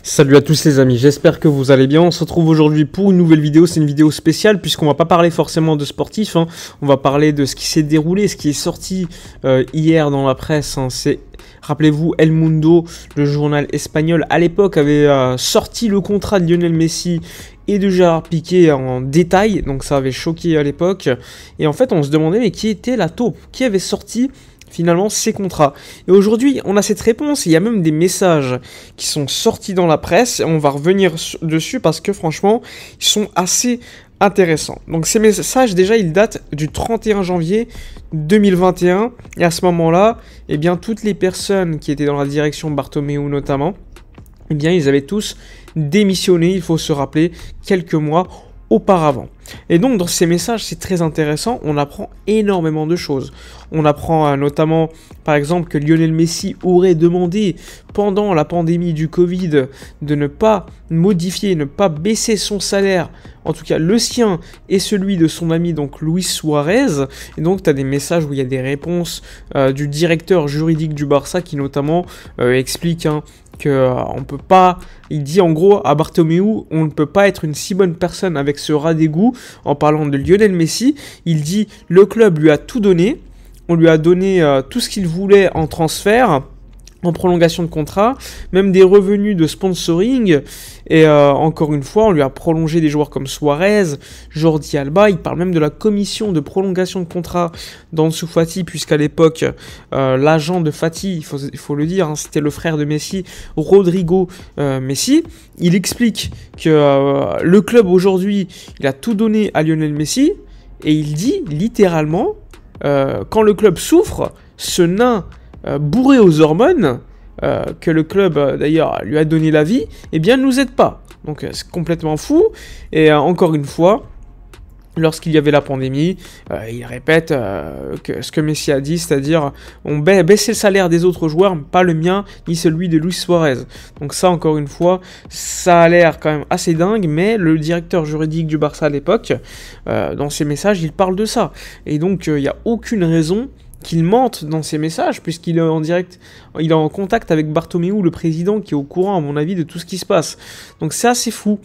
Salut à tous les amis, j'espère que vous allez bien. On se retrouve aujourd'hui pour une nouvelle vidéo. C'est une vidéo spéciale puisqu'on va pas parler forcément de sportifs, hein. On va parler de ce qui s'est déroulé, ce qui est sorti hier dans la presse, hein. Rappelez-vous, El Mundo, le journal espagnol, à l'époque avait sorti le contrat de Lionel Messi et de Gérard Piqué en détail, donc ça avait choqué à l'époque. Et en fait, on se demandait mais qui était la taupe, qui avait sorti finalement ces contrats. Et aujourd'hui, on a cette réponse. Il y a même des messages qui sont sortis dans la presse. Et on va revenir dessus parce que franchement, ils sont assez intéressants. Donc ces messages, déjà, ils datent du 31 janvier 2021. Et à ce moment-là, eh bien, toutes les personnes qui étaient dans la direction Bartomeu notamment, eh bien, ils avaient tous démissionné, il faut se rappeler, quelques mois auparavant. Et donc dans ces messages, c'est très intéressant, on apprend énormément de choses. On apprend notamment, par exemple, que Lionel Messi aurait demandé pendant la pandémie du Covid de ne pas modifier, ne pas baisser son salaire, en tout cas le sien et celui de son ami donc Luis Suarez. Et donc tu as des messages où il y a des réponses du directeur juridique du Barça qui notamment explique que on peut pas, il dit en gros à Bartomeu, on ne peut pas être une si bonne personne avec ce rat d'égout. En parlant de Lionel Messi, il dit le club lui a tout donné, on lui a donné tout ce qu'il voulait en transfert, en prolongation de contrat, même des revenus de sponsoring, et encore une fois, on lui a prolongé des joueurs comme Suarez, Jordi Alba, il parle même de la commission de prolongation de contrat d'Ansu Fati, puisqu'à l'époque, l'agent de Fati, il faut le dire, c'était le frère de Messi, Rodrigo Messi. Il explique que le club aujourd'hui, il a tout donné à Lionel Messi, et il dit littéralement, quand le club souffre, ce nain bourré aux hormones, que le club d'ailleurs lui a donné la vie, eh bien ne nous aide pas. Donc c'est complètement fou. Et encore une fois, lorsqu'il y avait la pandémie, il répète que ce que Messi a dit, c'est-à-dire on baissait le salaire des autres joueurs, pas le mien ni celui de Luis Suarez. Donc ça, encore une fois, ça a l'air quand même assez dingue, mais le directeur juridique du Barça à l'époque, dans ses messages, il parle de ça. Et donc il n'y a aucune raison qu'il mente dans ses messages, puisqu'il est en direct, il est en contact avec Bartomeu, le président, qui est au courant, à mon avis, de tout ce qui se passe. Donc c'est assez fou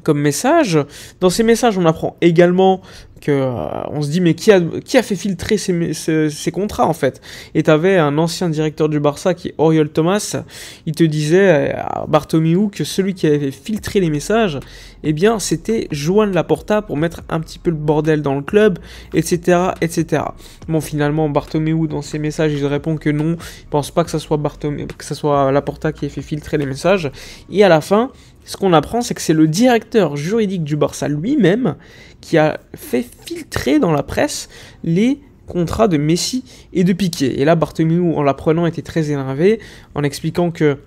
comme message. Dans ces messages, on apprend également que on se dit mais qui a fait filtrer ces contrats en fait. Et t'avais un ancien directeur du Barça qui est Oriol Thomas, il te disait à Bartomeu que celui qui avait filtré les messages, eh bien c'était Joan Laporta pour mettre un petit peu le bordel dans le club, etc., etc. Bon, finalement Bartomeu dans ses messages il répond que non, il pense pas que ça soit Laporta qui ait fait filtrer les messages. Et à la fin, ce qu'on apprend, c'est que c'est le directeur juridique du Barça lui-même qui a fait filtrer dans la presse les contrats de Messi et de Piqué. Et là, Bartomeu, en l'apprenant, était très énervé, en expliquant que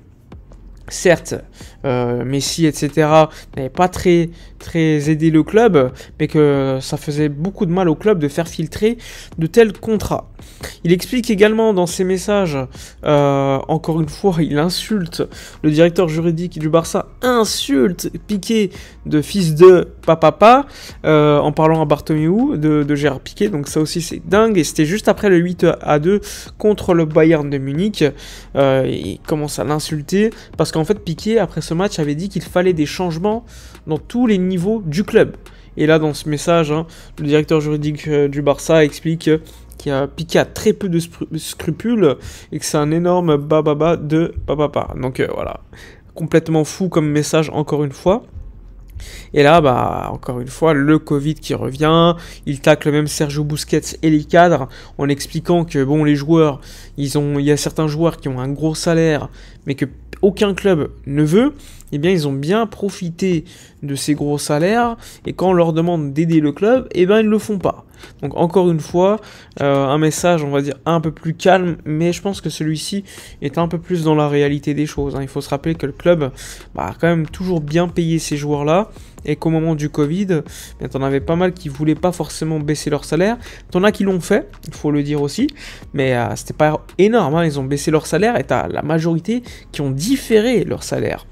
certes, Messi, etc., n'avait pas très aidé le club, mais que ça faisait beaucoup de mal au club de faire filtrer de tels contrats. Il explique également dans ses messages, encore une fois, il insulte, le directeur juridique du Barça insulte Piqué de fils de papa, en parlant à Bartomeu de Gérard Piqué, donc ça aussi c'est dingue, et c'était juste après le 8-2 contre le Bayern de Munich. Il commence à l'insulter, parce qu'en fait Piqué, après ce match, avait dit qu'il fallait des changements dans tous les niveaux du club. Et là, dans ce message, le directeur juridique du Barça explique Piqué a très peu de scrupules et que c'est un énorme bababa de papa. Donc voilà, complètement fou comme message encore une fois. Et là, encore une fois, le Covid qui revient, il tacle même Sergio Busquets et les cadres en expliquant que bon, les joueurs, il y a certains joueurs qui ont un gros salaire, mais que aucun club ne veut. Eh bien, ils ont bien profité de ces gros salaires, et quand on leur demande d'aider le club, eh bien, ils ne le font pas. Donc, encore une fois, un message, on va dire, un peu plus calme, mais je pense que celui-ci est un peu plus dans la réalité des choses. Il faut se rappeler que le club a quand même toujours bien payé ces joueurs-là, et qu'au moment du Covid, t'en avais pas mal qui voulaient pas forcément baisser leur salaire. T'en as qui l'ont fait, il faut le dire aussi, mais c'était pas énorme, ils ont baissé leur salaire, et t'as la majorité qui ont différé leur salaire.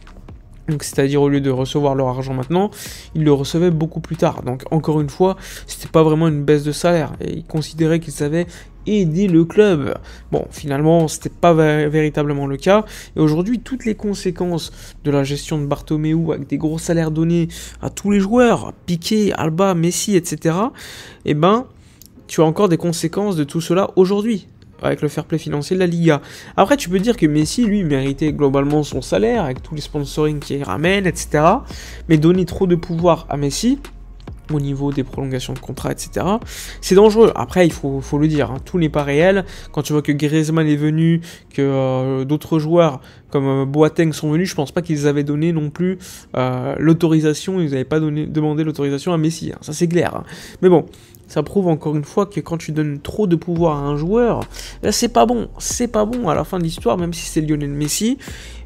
Donc c'est-à-dire au lieu de recevoir leur argent maintenant, ils le recevaient beaucoup plus tard. Donc encore une fois, c'était pas vraiment une baisse de salaire. Et ils considéraient qu'ils avaient aidé le club. Bon, finalement, c'était pas véritablement le cas. Et aujourd'hui, toutes les conséquences de la gestion de Bartomeu, avec des gros salaires donnés à tous les joueurs, Piqué, Alba, Messi, etc., eh ben, tu as encore des conséquences de tout cela aujourd'hui, avec le fair play financier de la Liga. Après, tu peux dire que Messi, lui, méritait globalement son salaire, avec tous les sponsoring qu'il ramène, etc. Mais donner trop de pouvoir à Messi, au niveau des prolongations de contrat, etc., c'est dangereux. Après, il faut le dire, hein, tout n'est pas réel. Quand tu vois que Griezmann est venu, que d'autres joueurs comme Boateng sont venus, je pense pas qu'ils avaient donné non plus l'autorisation, ils n'avaient pas demandé l'autorisation à Messi, hein, ça c'est clair. Hein. Mais bon, ça prouve encore une fois que quand tu donnes trop de pouvoir à un joueur, là, c'est pas bon à la fin de l'histoire, même si c'est Lionel Messi.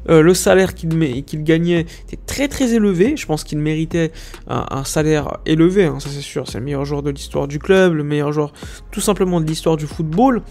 Le salaire qu'il gagnait était très très élevé, je pense qu'il méritait un salaire élevé, hein, ça c'est sûr, c'est le meilleur joueur de l'histoire du club, le meilleur joueur tout simplement de l'histoire du football.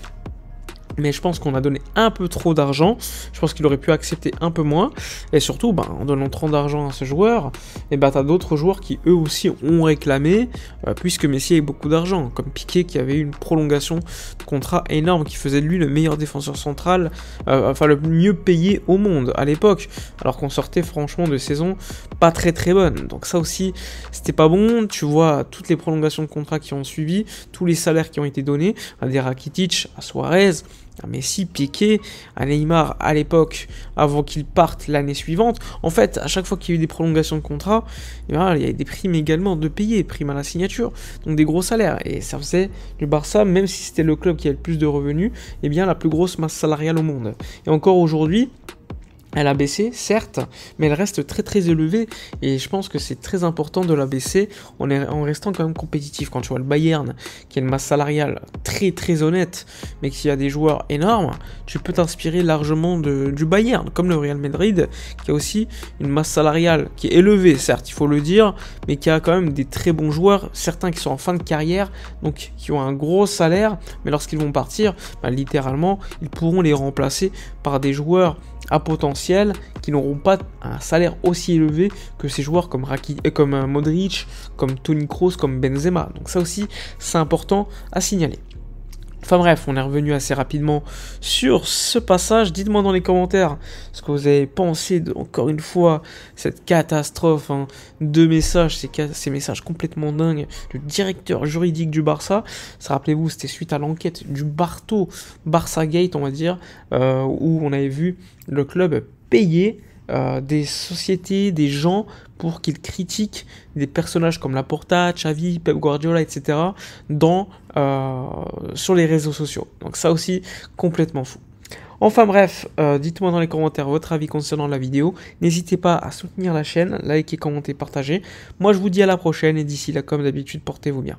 Mais je pense qu'on a donné un peu trop d'argent. Je pense qu'il aurait pu accepter un peu moins. Et surtout, en donnant trop d'argent à ce joueur, tu as d'autres joueurs qui eux aussi ont réclamé, puisque Messi a eu beaucoup d'argent. Comme Piqué qui avait eu une prolongation de contrat énorme, qui faisait de lui le meilleur défenseur central, enfin le mieux payé au monde à l'époque. Alors qu'on sortait franchement de saisons pas très très bonnes. Donc ça aussi, c'était pas bon. Tu vois toutes les prolongations de contrat qui ont suivi, tous les salaires qui ont été donnés, à des Rakitic, à Suarez, à Messi, Piqué, à Neymar à l'époque, avant qu'il parte l'année suivante. En fait, à chaque fois qu'il y a eu des prolongations de contrat, il y a eu des primes également de payer, primes à la signature, donc des gros salaires. Et ça faisait du Barça, même si c'était le club qui avait le plus de revenus, eh bien la plus grosse masse salariale au monde. Et encore aujourd'hui, elle a baissé, certes, mais elle reste très très élevée, et je pense que c'est très important de la baisser en restant quand même compétitif. Quand tu vois le Bayern, qui a une masse salariale très très honnête, mais qui a des joueurs énormes, tu peux t'inspirer largement du Bayern, comme le Real Madrid, qui a aussi une masse salariale qui est élevée, certes, il faut le dire, mais qui a quand même des très bons joueurs, certains qui sont en fin de carrière, donc qui ont un gros salaire, mais lorsqu'ils vont partir, littéralement, ils pourront les remplacer par des joueurs à potentiel qui n'auront pas un salaire aussi élevé que ces joueurs comme Modric, comme Toni Kroos, comme Benzema. Donc ça aussi, c'est important à signaler. Enfin bref, on est revenu assez rapidement sur ce passage. Dites-moi dans les commentaires ce que vous avez pensé de, encore une fois, cette catastrophe de messages, ces messages complètement dingues du directeur juridique du Barça. Ça, rappelez-vous, c'était suite à l'enquête du Barça Gate, on va dire, où on avait vu le club payer des sociétés, des gens pour qu'ils critiquent des personnages comme Laporta, Xavi, Pep Guardiola, etc. Sur les réseaux sociaux. Donc ça aussi, complètement fou. Enfin bref, dites-moi dans les commentaires votre avis concernant la vidéo. N'hésitez pas à soutenir la chaîne, liker, commenter, partager. Moi je vous dis à la prochaine et d'ici là, comme d'habitude, portez-vous bien.